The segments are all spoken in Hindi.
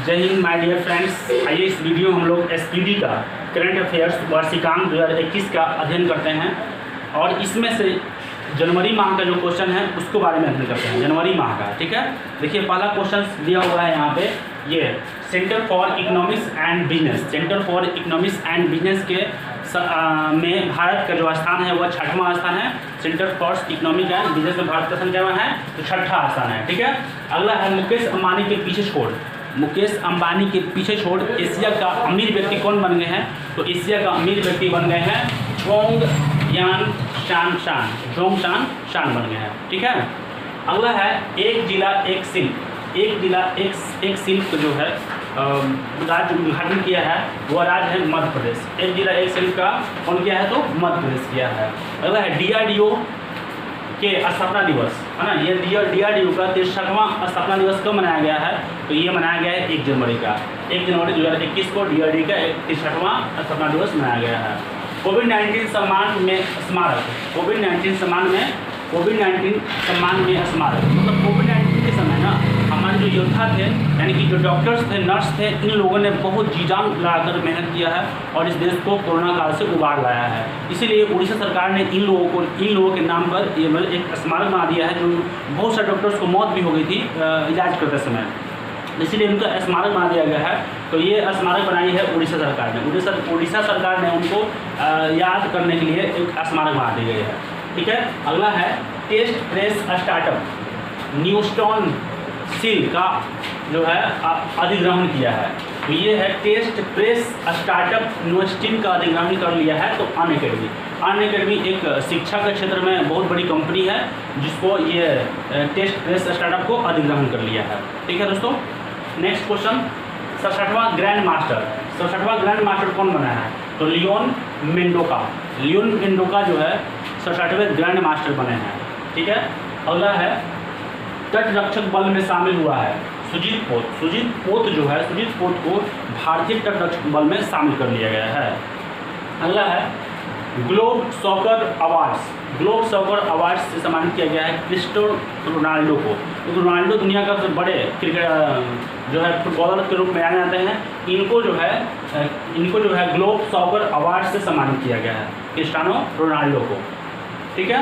जय हिंद माय डियर फ्रेंड्स। आइए इस वीडियो में हम लोग एसपीडी का करंट अफेयर्स वार्षिकांक 2021 का अध्ययन करते हैं और इसमें से जनवरी माह का जो क्वेश्चन है उसको बारे में अध्ययन करते हैं। जनवरी माह का, ठीक है। देखिए पहला क्वेश्चन दिया हुआ है यहाँ पे, ये centre for economics and business, centre for economics and business के में भारत का जो स्थान है वह 6वां स्थान है। Centre for economic and business में भारत का स्थान क्या है, तो 6वां स्थान है, ठीक है। अगला है मुकेश अंबानी के पीछे छोड़, मुकेश अंबानी के पीछे छोड़ एशिया का अमीर व्यक्ति कौन बन गए हैं, तो एशिया का अमीर व्यक्ति बन गए हैं जोंग शान बन गए हैं, ठीक है। अगला है एक जिला एक सिल्क, एक जिला एक सिल्क जो है राज्य उद्घाटन किया है वह राज्य है मध्य प्रदेश। एक जिला एक सिल्क का कौन किया है, तो मध्य प्रदेश किया है। अगला है DRDO के स्थापना दिवस, है ना। ये DRDO का 63वां स्थापना दिवस कब मनाया गया है, तो ये मनाया गया है 1 जनवरी का, 1 जनवरी 2021 को DRDO का 63वां स्थापना दिवस मनाया गया है। कोविड-19 सम्मान में स्मारक, कोविड-19 सम्मान में स्मारक, मतलब कोविड-19 के समय ना हमारे जो योद्धा थे, यानी कि जो डॉक्टर्स थे, नर्स थे, इन लोगों ने बहुत जी जान लगाकर मेहनत किया है और इस देश को कोरोना काल से उबार लाया है। इसीलिए उड़ीसा सरकार ने इन लोगों के नाम पर ये एक स्मारक बना दिया है। जो बहुत सारे डॉक्टर्स को मौत भी हो गई थी इलाज करते समय, इसीलिए उनका स्मारक बना दिया गया है। तो ये स्मारक बनाई है उड़ीसा सरकार ने, उड़ीसा सरकार ने उनको याद करने के लिए एक स्मारक बना दी गई है, ठीक है। अगला है टेस्ट प्रेस स्टार्टअप न्यूस्टॉन सील का जो है अधिग्रहण किया है। तो ये है टेस्ट प्रेस स्टार्टअप न्यूस्टॉन का अधिग्रहण कर लिया है। तो अनअकैडमी एक शिक्षा के क्षेत्र में बहुत बड़ी कंपनी है जिसको ये टेस्ट प्रेस स्टार्टअप को अधिग्रहण कर लिया है, ठीक है दोस्तों। नेक्स्ट क्वेश्चन, 67वां ग्रैंड मास्टर कौन बना है, तो लियोन मेंडोका जो है 67वें ग्रैंड मास्टर बने हैं, ठीक है। अगला है तटरक्षक बल में शामिल हुआ है सुजीत पोत को भारतीय तटरक्षक बल में शामिल कर लिया गया है। अगला है ग्लोब सॉकर अवार्ड्स से सम्मानित किया गया है क्रिस्टियानो रोनाल्डो को। तो रोनाल्डो दुनिया का सबसे बड़े क्रिकेट जो है फुटबॉलर के रूप में जाने जाते हैं। इनको जो है ग्लोब सॉकर अवार्ड से सम्मानित किया गया है क्रिस्टियानो रोनाल्डो को, ठीक है।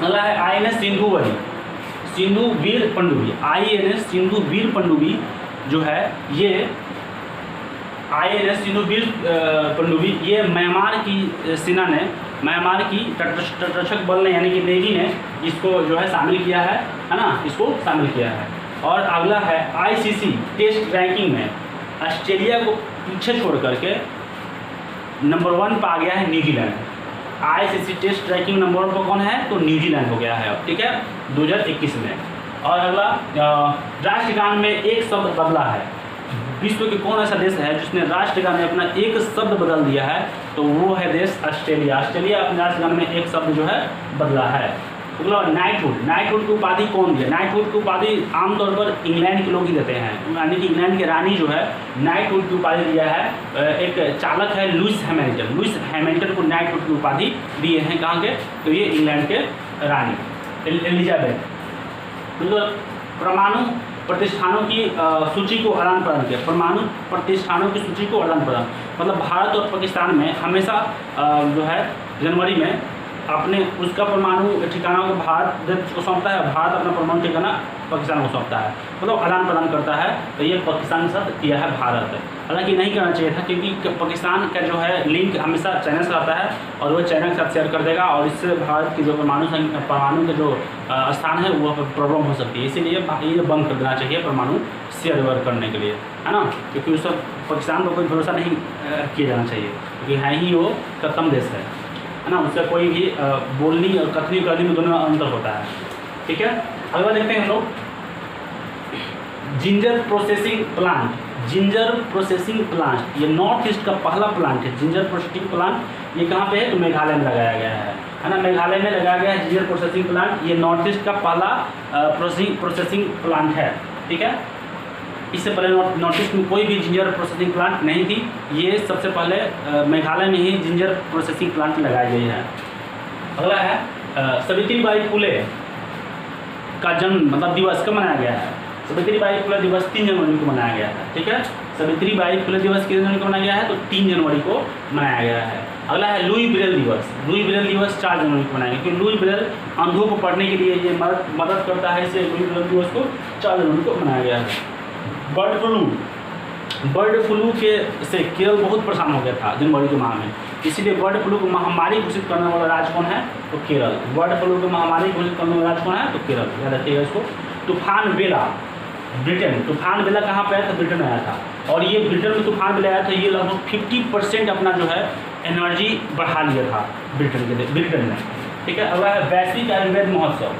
अगला है INS सिंधु वीर पनडुब्बी जो है, ये INS सिंधु वीर पनडुब्बी ये म्यांमार की सेना ने, म्यांमार की तटरक्षक बल ने यानी कि नेवी ने इसको जो है शामिल किया है ना, इसको शामिल किया है। और अगला है ICC टेस्ट रैंकिंग में ऑस्ट्रेलिया को पीछे छोड़ करके नंबर 1 पर आ गया है New Zealand. ICC test ranking number 1 पर कौन है, तो न्यूजीलैंड हो गया है अब, ठीक है, 2021 में। और अगला राष्ट्रगान में एक शब्द बदला है। विश्व के कौन ऐसा देश है जिसने राष्ट्रगान में अपना एक शब्द बदल दिया है, तो वो है देश ऑस्ट्रेलिया। ऑस्ट्रेलिया अपने राष्ट्रगान में एक शब्द जो है बदला है। अगला नाइटहुड की उपाधि कौन दिया, नाइटहुड की उपाधि आमतौर पर इंग्लैंड के लोग ही देते हैं, यानी कि इंग्लैंड की रानी जो है नाइटहुड की उपाधि दिया है एक चालक है लुइस हैमिल्टन को नाइटहुड की उपाधि दिए हैं। कहाँ के, तो ये इंग्लैंड के रानी एलिजाबेथ। मतलब परमाणु प्रतिष्ठानों की सूची को आदान प्रदान किया, परमाणु प्रतिष्ठानों की सूची को आदान प्रदान, मतलब भारत और पाकिस्तान में हमेशा जो है जनवरी में अपने उसका परमाणु ठिकाना को भारत को सौंपता है, भारत अपना परमाणु ठिकाना पाकिस्तान को सौंपता है, मतलब आदान प्रदान करता है। तो ये पाकिस्तान के साथ किया है भारत। हालांकि नहीं करना चाहिए था क्योंकि पाकिस्तान का जो है लिंक हमेशा चाइना से आता है और वो चाइना के साथ शेयर कर देगा और इससे भारत की जो परमाणु के जो स्थान है वो प्रॉब्लम हो सकती है। इसीलिए ये बंद कर देना चाहिए परमाणु शेयर वेयर करने के लिए, है ना, क्योंकि उस पाकिस्तान पर कोई भरोसा नहीं किया जाना चाहिए क्योंकि है ही वो खत्म देश है ना, उसका कोई भी बोलनी और कथनी करनी में दोनों में अंतर होता है, ठीक है। अगला देखते हैं हम लोग जिंजर प्रोसेसिंग प्लांट, ये नॉर्थ ईस्ट का पहला प्लांट है जिंजर प्रोसेसिंग प्लांट। ये कहाँ पे है, तो मेघालय में लगाया गया है ना, मेघालय में लगाया गया है जिंजर प्रोसेसिंग प्लांट। ये नॉर्थ ईस्ट का पहला प्रोसेसिंग प्लांट है, ठीक है। इससे पहले नॉर्थ ईस्ट में कोई भी जिंजर प्रोसेसिंग प्लांट नहीं थी, ये सबसे पहले मेघालय में ही जिंजर प्रोसेसिंग प्लांट लगाई गई है। अगला है सावित्रीबाई फुले का जन्म मतलब दिवस कब मनाया गया है, सावित्रीबाई फुले दिवस 3 जनवरी को मनाया गया है। ठीक है, सावित्रीबाई फुले दिवस कितने जनवरी को मनाया गया है? तो 3 जनवरी को मनाया गया है। अगला है लुई ब्रेल दिवस। लुई ब्रेल दिवस 4 जनवरी को मनाया गया, क्योंकि लुई ब्रेल अंधों को पढ़ने के लिए ये मदद करता है, इसलिए लुई ब्रेल दिवस को 4 जनवरी को मनाया गया है। बर्ड फ्लू के से केरल बहुत परेशान हो गया था जनवरी के माह में, इसीलिए बर्ड फ्लू को महामारी घोषित करने वाला राज्य कौन है? तो केरल। बर्ड फ्लू को महामारी घोषित करने वाला राज्य कौन है? तो केरल। याद रखिएगा इसको। तूफान बेला, ब्रिटेन। तूफान बेला कहाँ पे आया था? ब्रिटेन आया था। और ये ब्रिटेन में तूफान बेला आया था, ये लगभग 50% अपना जो है एनर्जी बढ़ा लिया था ब्रिटेन ने। ठीक है, अगला है वैश्विक आयुर्वेद महोत्सव।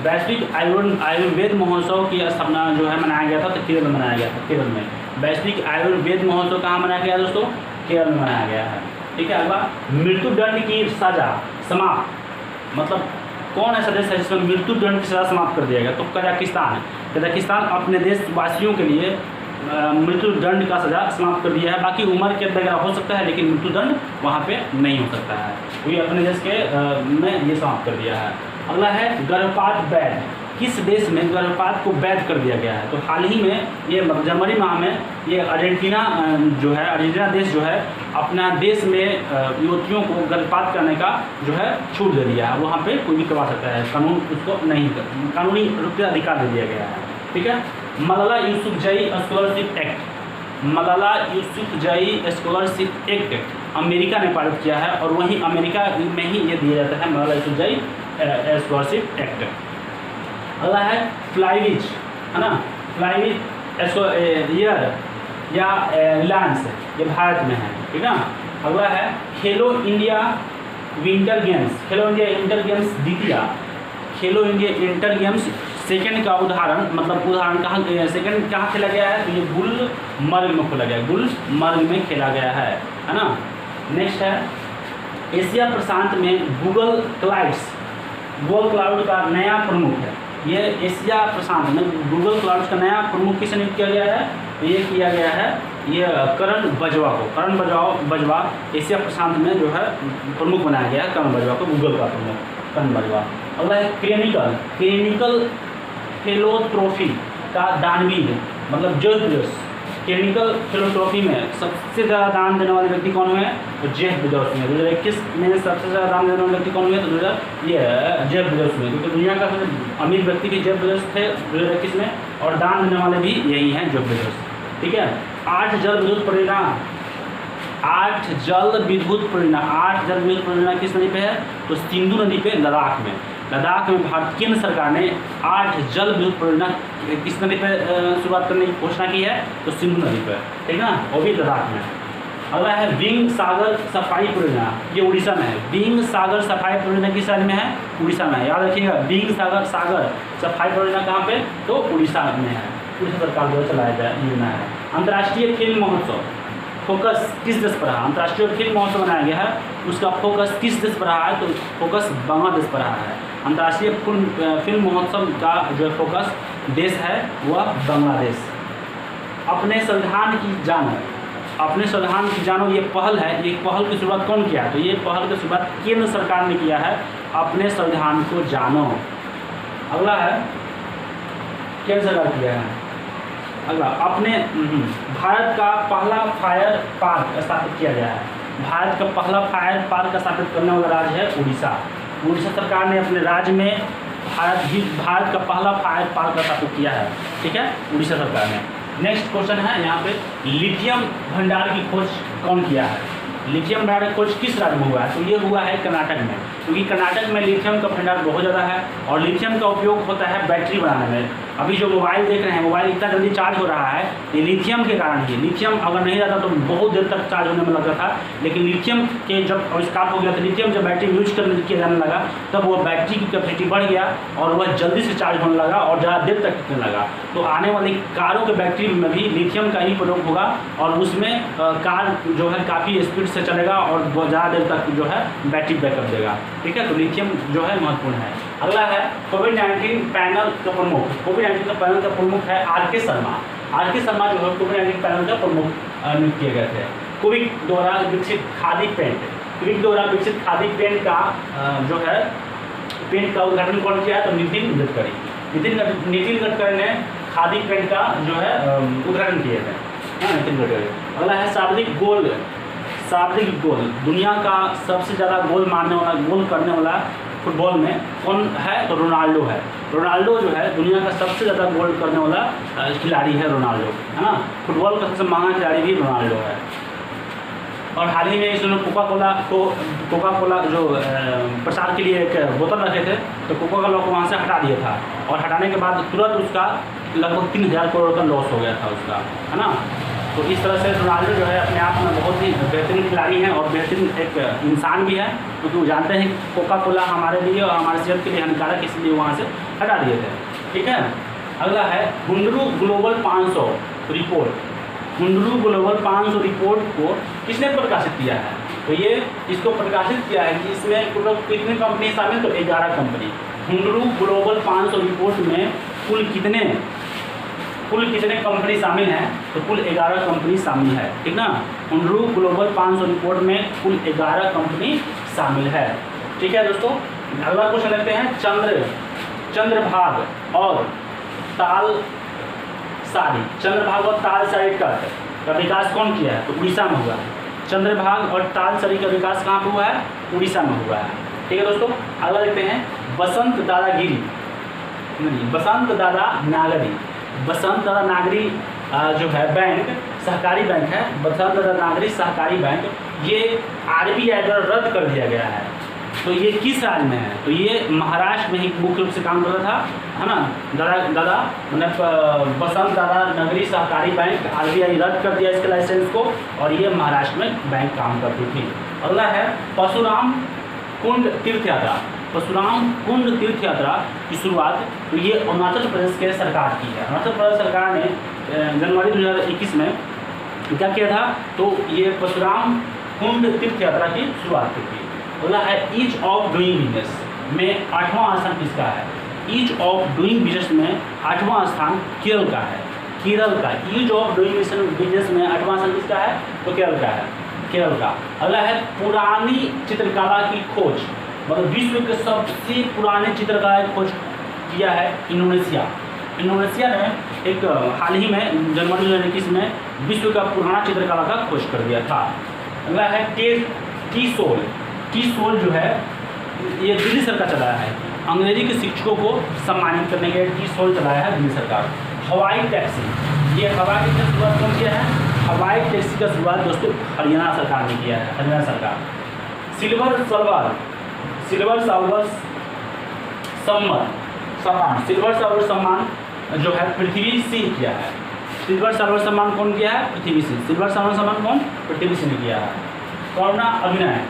वैश्विक आयुर्वेद महोत्सव की स्थापना जो है मनाया गया था, तो केरल में मनाया गया था। केरल में वैश्विक आयुर्वेद महोत्सव कहाँ मनाया गया दोस्तों? केरल में मनाया गया है। ठीक है, अगला मृत्युदंड की सजा समाप्त, मतलब कौन ऐसा देश है जिसमें मृत्युदंड की सजा समाप्त कर दिया गया? तो कजाकिस्तान है। कजाकिस्तान अपने देशवासियों के लिए मृत्युदंड का सजा समाप्त कर दिया है। बाकी उम्र कैद वगैरह हो सकता है, लेकिन मृत्युदंड वहाँ पे नहीं हो सकता है, क्योंकि अपने देश के में ये समाप्त कर दिया है। अगला है गर्भपात वैध। किस देश में गर्भपात को वैध कर दिया गया है? तो हाल ही में ये जनवरी माह में ये अर्जेंटीना जो है, अर्जेंटीना देश जो है अपना देश में युवतियों को गर्भपात करने का जो है छूट दे दिया है। वहाँ पे कोई भी करवा सकता है, कानून उसको नहीं, कानूनी रूप से अधिकार दे दिया गया है। ठीक है, Malala Yousafzai scholarship act. Malala Yousafzai scholarship act America ने पारित किया है, और वहीं अमेरिका में ही ये दिया जाता है, मलाला यूसुफजई स्कॉलरशिप एक्ट। अगला है फ्लाईविज, है ना, फ्लाईविज ईयर या रिलायंस, ये भारत में है। ठीक है, अगला है खेलो इंडिया विंटर गेम्स। खेलो इंडिया इंटर गेम्स द्वितीय, खेलो इंडिया इंटर गेम्स सेकंड का उदाहरण, मतलब उदाहरण कहाँ सेकंड कहाँ खेला गया है? तो ये गुलमर्ग में खेला गया है, गुलमर्ग में खेला गया है ना। नेक्स्ट है एशिया प्रशांत में गूगल क्लाउड का नया प्रमुख है। ये एशिया प्रशांत में गूगल क्लाउड का नया प्रमुख किसे नियुक्त किया गया है? तो ये किया गया है ये करण बजवा को। करण बजवा एशिया प्रशांत में जो है प्रमुख बनाया गया है, करण बजवा को गूगल का प्रमुख करण बजवा। अगला है क्रेनिकल फेलोट्रॉफी का दानवीर, मतलब जेफ बेजोस। क्रेनिकल फेलोट्रॉफी में सबसे ज़्यादा दान देने वाले व्यक्ति कौन हुए? तो जेफ बेजोस में। 2021 में सबसे ज़्यादा दान देने वाले व्यक्ति कौन हुए? तो ये जेफ बेजोस में, क्योंकि दुनिया का सबसे अमीर व्यक्ति भी जेफ बेजोस थे 2021 में, और दान देने वाले भी यही हैं, जेफ बेजोस। ठीक है, 8 जल विद्युत परियोजना किस नदी पे है? तो सिंधु नदी पे, लद्दाख में। लद्दाख में भारत केंद्र सरकार ने 8 जल विद्युत परियोजना किस नदी पे शुरुआत करने की घोषणा की है? तो सिंधु नदी पर। ठीक है ना, वो भी लद्दाख में। अगला है विंग सागर सफाई परियोजना, ये उड़ीसा में है। विंग सागर सफाई परियोजना किस राज्य में है? उड़ीसा में है। याद रखिएगा, विंग सागर सफाई परियोजना कहाँ पे? तो उड़ीसा में है, उड़ीसा सरकार द्वारा चलाया गया योजना है। अंतर्राष्ट्रीय फिल्म महोत्सव फोकस किस देश पर रहा? अंतर्राष्ट्रीय फिल्म महोत्सव बनाया गया है, उसका फोकस किस देश पर रहा है? तो फोकस बांग्लादेश पर रहा है। अंतर्राष्ट्रीय फिल्म महोत्सव का जो फोकस देश है वह बांग्लादेश। अपने संविधान की जानो ये पहल है। ये पहल की शुरुआत कौन किया? तो ये पहल की शुरुआत केंद्र सरकार ने किया है, अपने संविधान को जानो। अगला है केंद्र सरकार किया है। अगला अपने भारत का पहला फायर पार्क स्थापित किया गया है। भारत का पहला फायर पार्क स्थापित करने वाला राज्य है उड़ीसा। उड़ीसा सरकार ने अपने राज्य में भारत का पहला फायर पार्क स्थापित किया है। ठीक है, उड़ीसा सरकार ने। नेक्स्ट क्वेश्चन है यहाँ पे, लिथियम भंडार की खोज कौन किया है? लिथियम भंडार की खोज किस राज्य में हुआ है? तो ये हुआ है कर्नाटक में, क्योंकि कर्नाटक में लिथियम का भंडार बहुत ज़्यादा है, और लिथियम का उपयोग होता है बैटरी बनाने में। अभी जो मोबाइल देख रहे हैं, मोबाइल इतना जल्दी चार्ज हो रहा है, ये लिथियम के कारण ही। लिथियम अगर नहीं रहता तो बहुत देर तक चार्ज होने में लगता था, लेकिन लिथियम के जब आविष्कार हो गया तो लिथियम जब बैटरी यूज किया जाने लगा, तब वो बैटरी की कैपेसिटी बढ़ गया और वह जल्दी से चार्ज होने लगा और ज़्यादा देर तक टिकने लगा। तो आने वाली कारों के बैटरी में भी लिथियम का ही प्रयोग होगा, और उसमें कार जो है काफ़ी स्पीड से चलेगा और बहुत ज़्यादा देर तक जो है बैटरी बैकअप देगा। ठीक है, तो लिथियम जो है महत्वपूर्ण है। अगला है कोविड-19 पैनल का प्रमुख। कोविड-19 का पैनल का प्रमुख है आर.के. शर्मा। आर.के. शर्मा जो है कोविड-19 पैनल का प्रमुख नियुक्त किए गए थे। क्विक द्वारा विकसित खादी पेंट का जो है पेंट का उद्घाटन कौन किया है? तो नितिन गडकरी ने खादी पेंट का जो है उद्घाटन किए थे। हाँ, नितिन गडकरी। अगला है शाब्दिक गोल। शाब्दिक गोल, दुनिया का सबसे ज़्यादा गोल मारने वाला, गोल करने वाला फुटबॉल में कौन है? तो रोनाल्डो है। रोनाल्डो जो है दुनिया का सबसे ज़्यादा गोल करने वाला खिलाड़ी है रोनाल्डो, है ना। फुटबॉल का सबसे महंगा खिलाड़ी भी रोनाल्डो है। और हाल ही में इसने कोका कोला जो प्रचार के लिए एक बोतल रखे थे, तो कोका कोला को वहाँ से हटा दिया था, और हटाने के बाद तुरंत उसका लगभग 3000 करोड़ का लॉस हो गया था उसका, है ना। तो इस तरह से रोनाल्डो जो है अपने आप में बहुत ही बेहतरीन खिलाड़ी हैं और बेहतरीन एक इंसान भी है, क्योंकि वो जानते हैं कि कोका कोला हमारे लिए और हमारे सेहत के लिए हानिकारक, इसलिए वहाँ से हटा दिए थे। ठीक है। अगला है Hundru global 500 report. Hundru global 500 report को किसने प्रकाशित किया है? तो ये इसको प्रकाशित किया है कि इसमें कितनी कंपनी शामिल? तो 11 कंपनी। हुंडरू ग्लोबल 500 रिपोर्ट में कुल कितने कंपनी शामिल हैं? तो कुल 11 कंपनी शामिल है, ठीक ना। हुंडरू ग्लोबल 500 रिपोर्ट में कुल 11 कंपनी शामिल है। ठीक है दोस्तों। अगला क्वेश्चन लेते हैं, चंद्रभाग और तालसारी। चंद्रभाग और तालसारी का विकास कौन किया है? तो उड़ीसा में हुआ है। चंद्रभाग और तालसारी का विकास कहाँ पर हुआ है? उड़ीसा में हुआ है। ठीक है दोस्तों। अगला देखते हैं, बसंत दादा नागरी जो है बैंक, सहकारी बैंक है, बसंत दादा नागरी सहकारी बैंक, ये RBI द्वारा रद्द कर दिया गया है। तो ये किस राज्य में है? तो ये महाराष्ट्र में ही मुख्य रूप से काम करता था, है ना। दादा मतलब बसंत दादा नगरी सहकारी बैंक, RBI रद्द कर दिया इसके लाइसेंस को, और ये महाराष्ट्र में बैंक काम करती थी। अगला है परशुराम कुंड तीर्थ यात्रा। परशुराम कुंड तीर्थ यात्रा की शुरुआत तो ये अरुणाचल प्रदेश के सरकार की है। अरुणाचल प्रदेश सरकार ने जनवरी 2021 में क्या किया था? तो ये परशुराम कुंड तीर्थ यात्रा की शुरुआत की थी। अगला है ईज ऑफ डूइंग बिजनेस में 8वां स्थान किसका है? ईज ऑफ डूइंग बिजनेस में 8वां स्थान केरल का है। केरल का ईज ऑफ डूइंग बिजनेस में 8वां स्थान किसका है? तो केरल का है, केरल का। अगला है पुरानी चित्रकला की खोज, मतलब विश्व के सबसे पुराने चित्रकला की खोज किया है इंडोनेशिया। इंडोनेशिया ने एक हाल ही में जनवरी 2021 में विश्व का पुराना चित्रकला का खोज कर दिया था। अगला है टी सोल जो है ये दिल्ली सरकार चलाया है। अंग्रेजी के शिक्षकों को सम्मानित करने के लिए टी सोल चलाया है दिल्ली सरकार। हवाई टैक्सी, ये हवाई टैक्सी की शुरुआत कौन किया है? हवाई टैक्सी का शुरुआत दोस्तों हरियाणा सरकार ने किया है, हरियाणा सरकार। सिल्वर सल्वर सम्मान जो है पृथ्वी सिंह किया है। सिल्वर सल्वर सम्मान कौन किया है? पृथ्वी सिंह। सिल्वर सल्वर सम्मान कौन? पृथ्वी सिंह ने किया है। करुणा अभिनय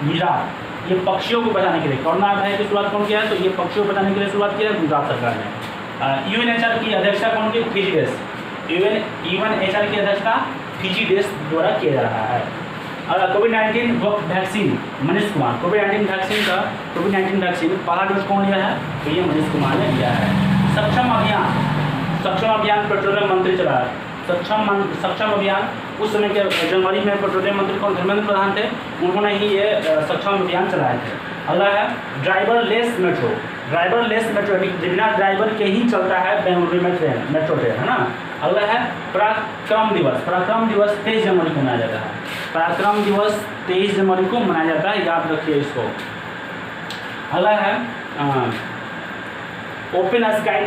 गुजरात, ये पक्षियों को बचाने के लिए करुणा अभिनय की शुरुआत कौन किया है? तो ये पक्षियों को बचाने के लिए शुरुआत किया है गुजरात सरकार ने। UNHR की अध्यक्षता कौन की? फिजी देश। UNHR की अध्यक्षता फिजी देश द्वारा किया जा रहा है। कोविड-19 वैक्सीन मनीष कुमार। कोविड-19 वैक्सीन पहला डोज कौन लिया है? तो ये मनीष कुमार ने लिया है। सक्षम अभियान पेट्रोलियम मंत्री चलाया। सक्षम अभियान उस समय के जनवरी में पेट्रोलियम मंत्री कौन? धर्मेंद्र प्रधान थे, उन्होंने ही ये सक्षम अभियान चलाए थे। अगला है ड्राइवरलेस मेट्रो बिना ड्राइवर के ही चलता है बेंगलुरु में मेट्रो ट्रेन, है ना। अगला है पराक्रम दिवस 23 जनवरी को मनाया जाता है। पराक्रम दिवस 23 जनवरी को मनाया जाता है, याद रखिए इसको। अगला है ओपन स्काई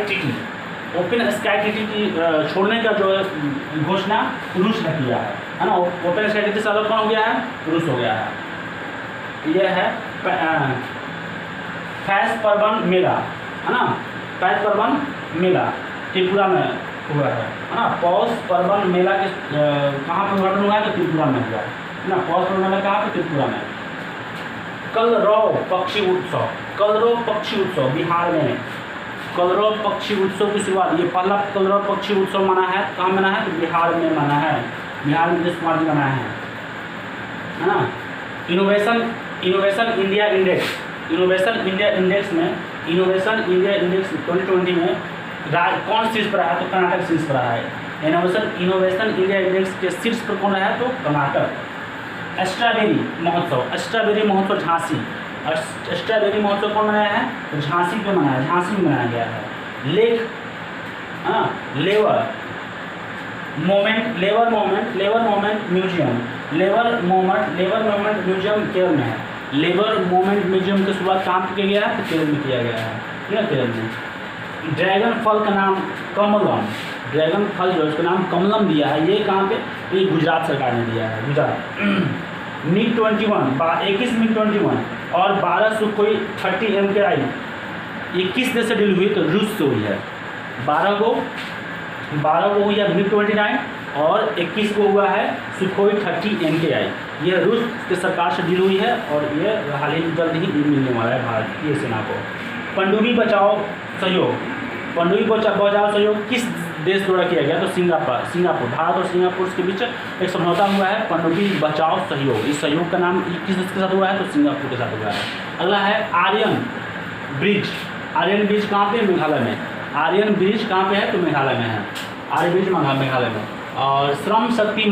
ट्रीटी की छोड़ने का जो घोषणा रूस ने किया है ना। ओपन स्काई ट्रीटी से अलग कौन हो गया है? रूस हो गया है। यह है फैस पर्वन मेला, है ना। फैस पर्वन मेला त्रिपुरा में हुआ है ना। पौष पर्वन मेला के कहाँ पर उद्घाटन हुआ है? तो त्रिपुरा में हुआ है ना। पौष पर्वन मेला कहाँ पर? त्रिपुरा में। कलरव पक्षी उत्सव बिहार में। कलरव पक्षी उत्सव की शुरुआत, ये पहला कलरव पक्षी उत्सव मना है, कहाँ मना है? तो बिहार में मना है। बिहार में नीतीश कुमार जी मनाए हैं, है ना। इनोवेशन इंडिया इंडेक्स में 2020 में कौन शीर्ष पर रहा? तो कर्नाटक शीर्ष पर रहा है। इनोवेशन इंडिया इंडेक्स के शीर्ष पर कौन रहा है? तो कर्नाटक। स्ट्रॉबेरी महोत्सव झांसी। स्ट्रॉबेरी महोत्सव कौन मनाया है? तो झांसी में मनाया गया है। है ना। Labour moment museum, labour moment museum Kerala में है। लेबर मोमेंट म्यूजियम की शुरुआत कहाँ पे किया गया है? तो केरल में किया गया है, ठीक है, केरल में। ड्रैगन फल का नाम कमलम, ड्रैगन फल जो है उसका नाम कमलम दिया है, ये कहाँ पे? ये गुजरात सरकार ने दिया है, गुजरात। मिग 21 मिग 21 और 12 सुखोई 30 MKI, ये किस देश से डील हुई? तो रूस से हुई है। 12 को हुई है मिग 29 और 21 को हुआ है सुखोई 30 MKI। यह रूस की सरकार से डील हुई है और ये हाल ही जल्द ही मिलने वाला है भारतीय सेना को। पनडुब्बी बचाओ सहयोग किस देश द्वारा किया गया? तो सिंगापुर। भारत और सिंगापुर के बीच एक समझौता हुआ है पनडुब्बी बचाओ सहयोग। इस सहयोग का नाम किस देश के साथ हुआ है? तो सिंगापुर के साथ हुआ है। अगला है आर्यन ब्रिज कहाँ पे? मेघालय में। आर्यन ब्रिज कहाँ पे है? तो मेघालय में है, आर्यन ब्रिज मेघालय में। और श्रम शक्ति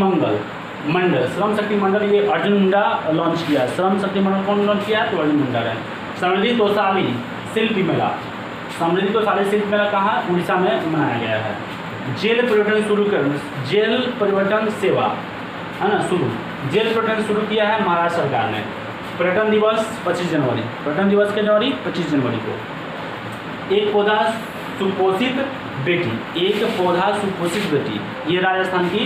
मंडल ये अर्जुन मुंडा लॉन्च किया। श्रम शक्ति मंडल कौन लॉन्च किया? तो अर्जुन मुंडा है। समृद्धि तोषाली शिल्प मेला कहाँ? उड़ीसा में मनाया गया है। जेल परिवर्तन सेवा है ना जेल पर्यटन शुरू किया है महाराष्ट्र सरकार ने। पर्यटन दिवस 25 जनवरी को। एक पौधा सुपोषित बेटी, ये राजस्थान की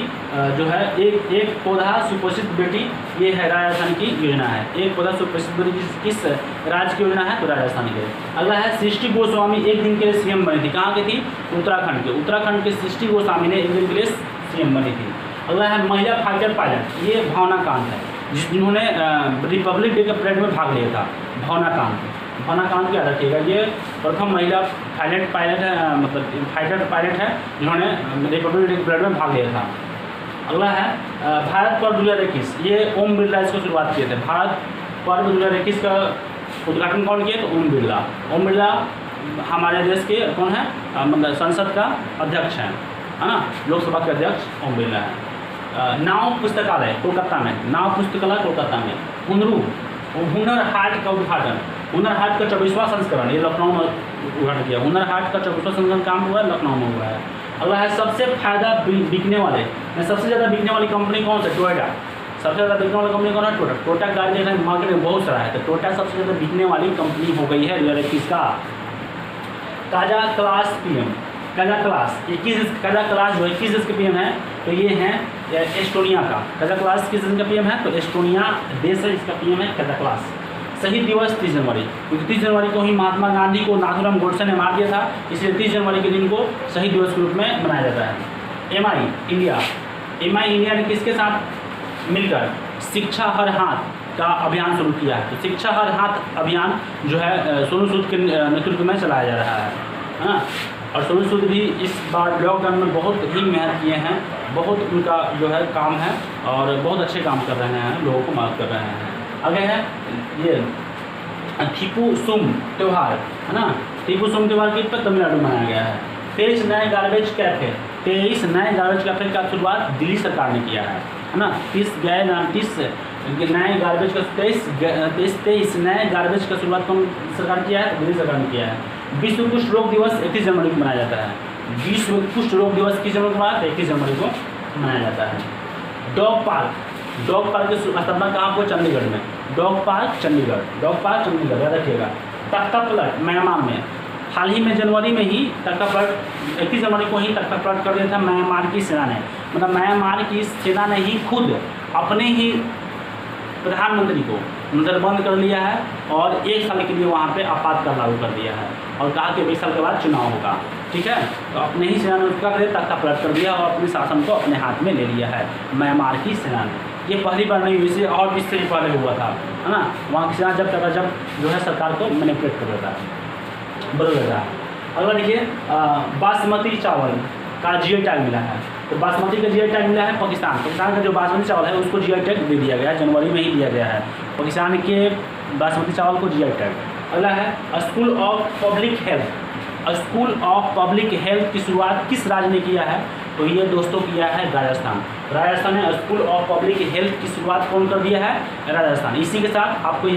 जो है एक पौधा सुपोषित बेटी, ये है राजस्थान की योजना है। एक पौधा सुपोषित बेटी किस राज्य की योजना है? तो राजस्थान की। अगला है सृष्टि गोस्वामी एक दिन के लिए सीएम बनी थी। कहाँ की थी? उत्तराखंड के सृष्टि गोस्वामी ने एक दिन के लिए सीएम बनी थी। अगला है महिला फाइटर पायलट, ये भावना कांत है जिन्होंने रिपब्लिक डे के परेड में भाग लिया था। भावना कांत याद रखिएगा, ये प्रथम महिला पायलट है, मतलब फाइटर पायलट है जिन्होंने रिपब्लिक डे के परेड में भाग लिया था। अगला है भारत पर्व 2021, ये ओम बिरला इसको शुरुआत किए थे। भारत पर्व 2021 का उद्घाटन कौन किया? तो ओम बिरला हमारे देश के कौन है? मतलब संसद का अध्यक्ष है ना, लोकसभा के अध्यक्ष ओम बिरला है। नाव पुस्तकालय कोलकाता में। हुनर हाट का उद्घाटन, हुनर हाट का 24वां संस्करण ये लखनऊ में उद्घाटन किया। हुनर हाट का 24वां संस्करण काम हुआ है लखनऊ में हुआ है। अगला है सबसे बिकने वाली कंपनी कौन सी? टोयोटा। सबसे ज़्यादा बिकने वाली कंपनी कौन है? टोयोटा गाड़ी मार्केट में बहुत सारा है, तो टोयोटा सबसे ज़्यादा बिकने वाली कंपनी हो गई है 2021 का। काजा क्लास जो है किस देश के पीएम है? तो ये है एस्टोनिया का। काजा क्लास किस देश का पीएम है? तो एस्टोनिया देश है, इसका पीएम है काजा क्लास। शहीद दिवस 30 जनवरी, क्योंकि 30 जनवरी को ही महात्मा गांधी को नाथूराम गोडसे ने मार दिया था, इसलिए 30 जनवरी के दिन को शहीद दिवस के रूप में मनाया जाता है। एम आई इंडिया ने किसके साथ मिलकर शिक्षा हर हाथ का अभियान शुरू किया है? तो शिक्षा हर हाथ अभियान जो है सोनू सूद के नेतृत्व में चलाया जा रहा है ना। और सोनू सूद भी इस बार लॉकडाउन में बहुत ही मेहनत किए हैं, बहुत उनका जो है काम है और बहुत अच्छे काम कर रहे हैं, लोगों को मदद कर रहे हैं। आगे है ये थीपुसुम त्यौहार है ना। थीपुसुम त्यौहार किस पर? तमिलनाडु मनाया गया है। 23 नए गार्बेज कैफे का शुरुआत दिल्ली सरकार ने किया है ना। 23 नए गार्बेज का शुरुआत कौन सरकार किया है? दिल्ली सरकार ने किया है। विश्व कुष्ठ रोग दिवस 31 जनवरी को मनाया जाता है। विश्व कुष्ठ रोग दिवस किस जनवरी को मनाया? 31 जनवरी को मनाया जाता है। डॉग पार्क की स्थापना कहाँ को? चंडीगढ़ में। डॉग पार्क चंडीगढ़ याद रखिएगा। तख्ता पलट म्यांमार में हाल ही में जनवरी में ही 31 जनवरी को ही तख्ता पलट कर दिया था म्यांमार की सेना ने। मतलब म्यांमार की सेना ने ही खुद अपने ही प्रधानमंत्री को नज़रबंद कर लिया है और 1 साल के लिए वहाँ पे आपातकाल लागू कर दिया है और कहा कि 20 साल के बाद चुनाव होगा। ठीक है, तो अपने ही सेना ने उसका तख्ता पलट कर दिया और अपने शासन को अपने हाथ में ले लिया है म्यांमार की सेना ने। ये पहली बार नहीं हुई, और इससे पहले हुआ था है ना। वहाँ की सेना जब जो है सरकार को मैनिपुलेट कर देता है, बदल देता है। अगला देखिए बासमती चावल का जीआई टैग मिला है। तो बासमती का जीआई टैग मिला है पाकिस्तान का जो बासमती चावल है उसको जीआई टैग दे दिया गया है, जनवरी में ही दिया गया है पाकिस्तान के बासमती चावल को जीआई टैग। अगला है स्कूल ऑफ पब्लिक हेल्थ की शुरुआत किस राज्य ने किया है? तो ये दोस्तों किया है राजस्थान ने स्कूल ऑफ पब्लिक हेल्थ की शुरुआत कौन कर दिया है? राजस्थान। इसी के साथ आपको